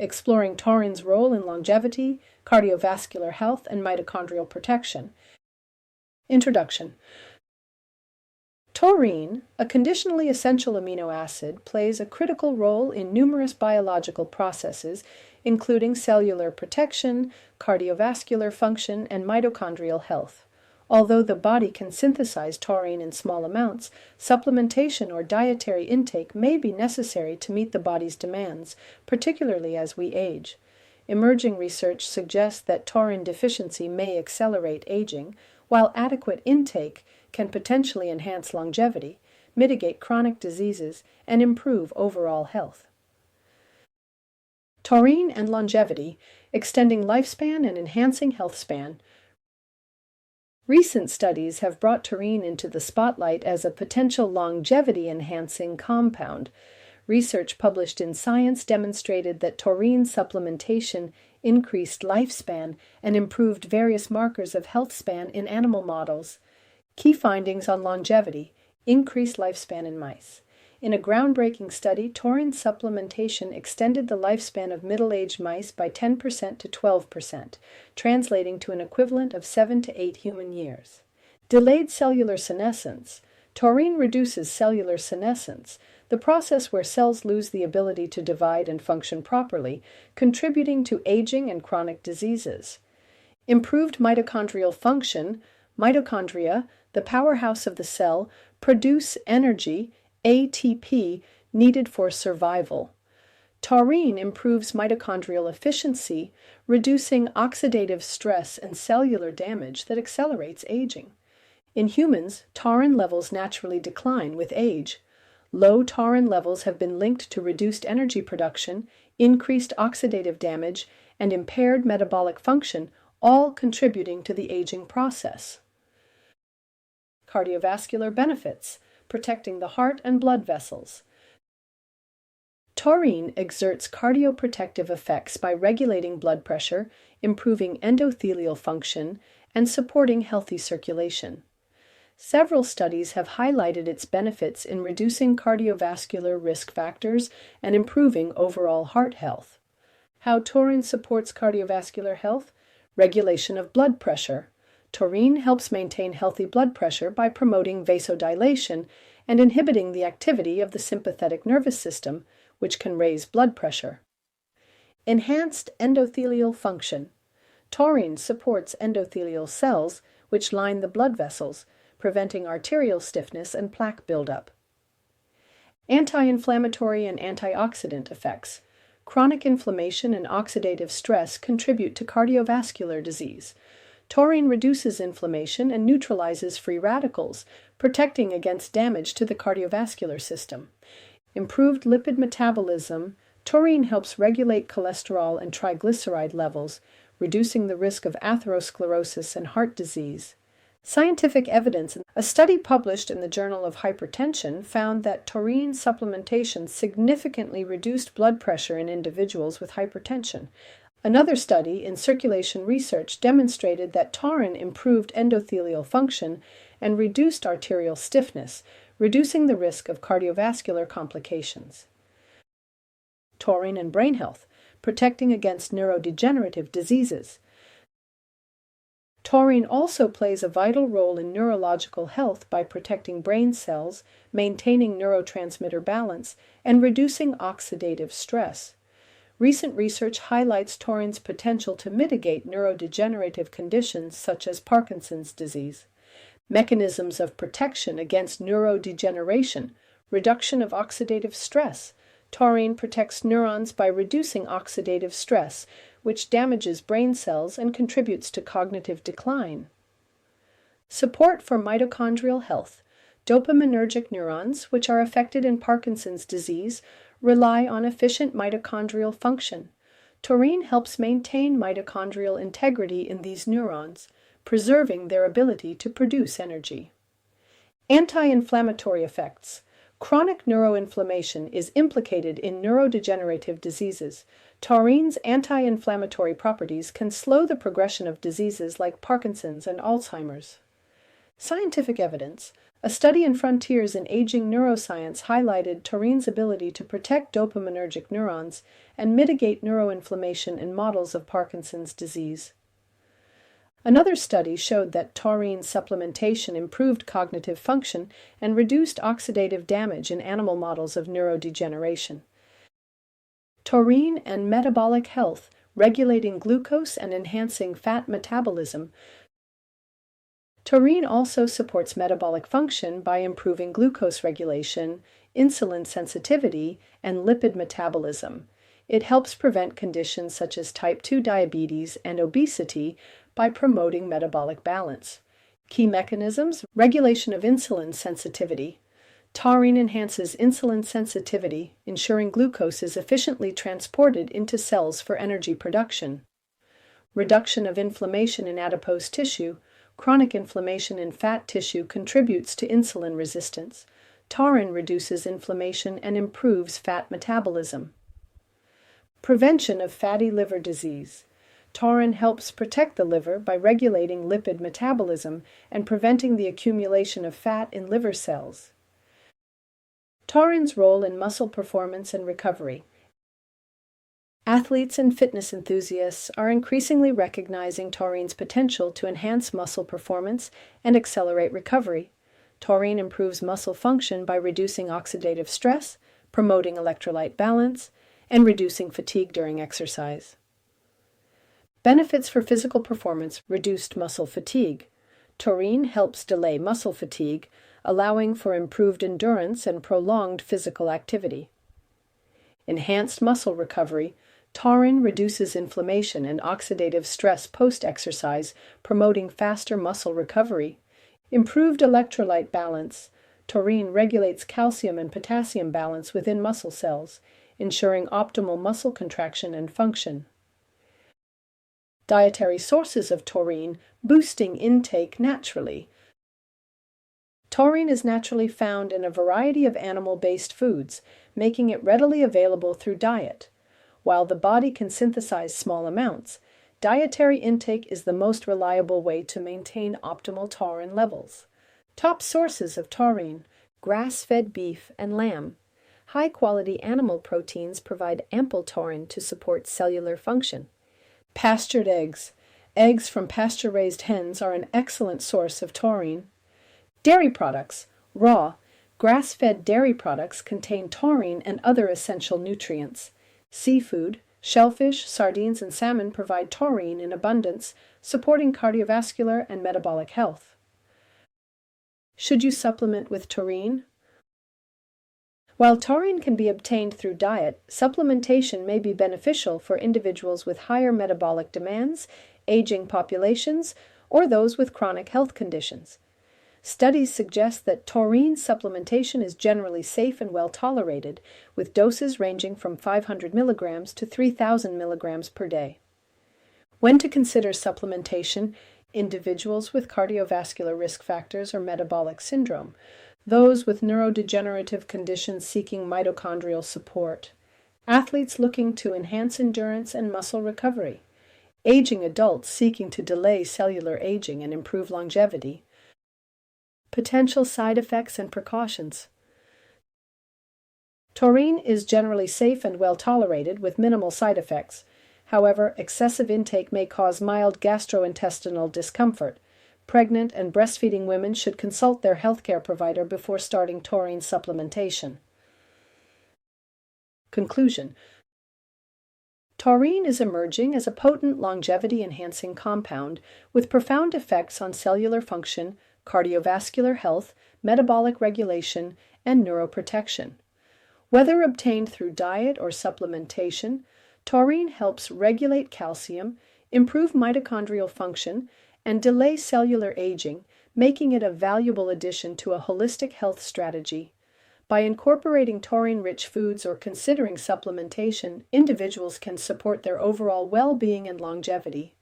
exploring taurine's role in longevity, cardiovascular health, and mitochondrial protection. Introduction. Taurine, a conditionally essential amino acid, plays a critical role in numerous biological processes, including cellular protection, cardiovascular function, and mitochondrial health. Although the body can synthesize taurine in small amounts, supplementation or dietary intake may be necessary to meet the body's demands, particularly as we age. Emerging research suggests that taurine deficiency may accelerate aging, while adequate intake can potentially enhance longevity, mitigate chronic diseases, and improve overall health. Taurine and longevity, extending lifespan and enhancing health span. Recent studies have brought taurine into the spotlight as a potential longevity-enhancing compound. Research published in Science demonstrated that taurine supplementation increased lifespan and improved various markers of health span in animal models. Key findings on longevity: increased lifespan in mice. In a groundbreaking study, taurine supplementation extended the lifespan of middle-aged mice by 10% to 12%, translating to an equivalent of 7 to 8 human years. Delayed cellular senescence. Taurine reduces cellular senescence, the process where cells lose the ability to divide and function properly, contributing to aging and chronic diseases. Improved mitochondrial function. Mitochondria, the powerhouse of the cell, produce energy, ATP, needed for survival. Taurine improves mitochondrial efficiency, reducing oxidative stress and cellular damage that accelerates aging. In humans, taurine levels naturally decline with age. Low taurine levels have been linked to reduced energy production, increased oxidative damage, and impaired metabolic function, all contributing to the aging process. Cardiovascular benefits, protecting the heart and blood vessels. Taurine exerts cardioprotective effects by regulating blood pressure, improving endothelial function, and supporting healthy circulation. Several studies have highlighted its benefits in reducing cardiovascular risk factors and improving overall heart health. How taurine supports cardiovascular health? Regulation of blood pressure. Taurine helps maintain healthy blood pressure by promoting vasodilation and inhibiting the activity of the sympathetic nervous system, which can raise blood pressure. Enhanced endothelial function. Taurine supports endothelial cells, which line the blood vessels, preventing arterial stiffness and plaque buildup. Anti-inflammatory and antioxidant effects. Chronic inflammation and oxidative stress contribute to cardiovascular disease. Taurine reduces inflammation and neutralizes free radicals, protecting against damage to the cardiovascular system. Improved lipid metabolism. Taurine helps regulate cholesterol and triglyceride levels, reducing the risk of atherosclerosis and heart disease. Scientific evidence. A study published in the Journal of Hypertension found that taurine supplementation significantly reduced blood pressure in individuals with hypertension. Another study in Circulation Research demonstrated that taurine improved endothelial function and reduced arterial stiffness, reducing the risk of cardiovascular complications. Taurine and brain health, protecting against neurodegenerative diseases. Taurine also plays a vital role in neurological health by protecting brain cells, maintaining neurotransmitter balance, and reducing oxidative stress. Recent research highlights taurine's potential to mitigate neurodegenerative conditions such as Parkinson's disease. Mechanisms of protection against neurodegeneration, reduction of oxidative stress. Taurine protects neurons by reducing oxidative stress, which damages brain cells and contributes to cognitive decline. Support for mitochondrial health. Dopaminergic neurons, which are affected in Parkinson's disease, rely on efficient mitochondrial function. Taurine helps maintain mitochondrial integrity in these neurons, preserving their ability to produce energy. Anti-inflammatory effects. Chronic neuroinflammation is implicated in neurodegenerative diseases. Taurine's anti-inflammatory properties can slow the progression of diseases like Parkinson's and Alzheimer's. Scientific evidence. A study in Frontiers in Aging Neuroscience highlighted taurine's ability to protect dopaminergic neurons and mitigate neuroinflammation in models of Parkinson's disease. Another study showed that taurine supplementation improved cognitive function and reduced oxidative damage in animal models of neurodegeneration. Taurine and metabolic health, regulating glucose and enhancing fat metabolism. Taurine also supports metabolic function by improving glucose regulation, insulin sensitivity, and lipid metabolism. It helps prevent conditions such as type 2 diabetes and obesity by promoting metabolic balance. Key mechanisms: regulation of insulin sensitivity. Taurine enhances insulin sensitivity, ensuring glucose is efficiently transported into cells for energy production. Reduction of inflammation in adipose tissue. Chronic inflammation in fat tissue contributes to insulin resistance. Taurine reduces inflammation and improves fat metabolism. Prevention of fatty liver disease. Taurine helps protect the liver by regulating lipid metabolism and preventing the accumulation of fat in liver cells. Taurine's role in muscle performance and recovery. Athletes and fitness enthusiasts are increasingly recognizing taurine's potential to enhance muscle performance and accelerate recovery. Taurine improves muscle function by reducing oxidative stress, promoting electrolyte balance, and reducing fatigue during exercise. Benefits for physical performance: reduced muscle fatigue. Taurine helps delay muscle fatigue, allowing for improved endurance and prolonged physical activity. Enhanced muscle recovery. Taurine reduces inflammation and oxidative stress post-exercise, promoting faster muscle recovery. Improved electrolyte balance. Taurine regulates calcium and potassium balance within muscle cells, ensuring optimal muscle contraction and function. Dietary sources of taurine, boosting intake naturally. Taurine is naturally found in a variety of animal-based foods, making it readily available through diet. While the body can synthesize small amounts, dietary intake is the most reliable way to maintain optimal taurine levels. Top sources of taurine: grass-fed beef and lamb. High-quality animal proteins provide ample taurine to support cellular function. Pastured eggs. Eggs from pasture-raised hens are an excellent source of taurine. Dairy products. Raw, grass-fed dairy products contain taurine and other essential nutrients. Seafood, shellfish, sardines, and salmon provide taurine in abundance, supporting cardiovascular and metabolic health. Should you supplement with taurine? While taurine can be obtained through diet, supplementation may be beneficial for individuals with higher metabolic demands, aging populations, or those with chronic health conditions. Studies suggest that taurine supplementation is generally safe and well tolerated, with doses ranging from 500 milligrams to 3,000 milligrams per day. When to consider supplementation: individuals with cardiovascular risk factors or metabolic syndrome, those with neurodegenerative conditions seeking mitochondrial support, athletes looking to enhance endurance and muscle recovery, aging adults seeking to delay cellular aging and improve longevity. Potential side effects and precautions. Taurine is generally safe and well tolerated with minimal side effects. However, excessive intake may cause mild gastrointestinal discomfort. Pregnant and breastfeeding women should consult their healthcare provider before starting taurine supplementation. Conclusion: taurine is emerging as a potent longevity-enhancing compound with profound effects on cellular function, cardiovascular health, metabolic regulation, and neuroprotection. Whether obtained through diet or supplementation, taurine helps regulate calcium, improve mitochondrial function, and delay cellular aging, making it a valuable addition to a holistic health strategy. By incorporating taurine-rich foods or considering supplementation, individuals can support their overall well-being and longevity.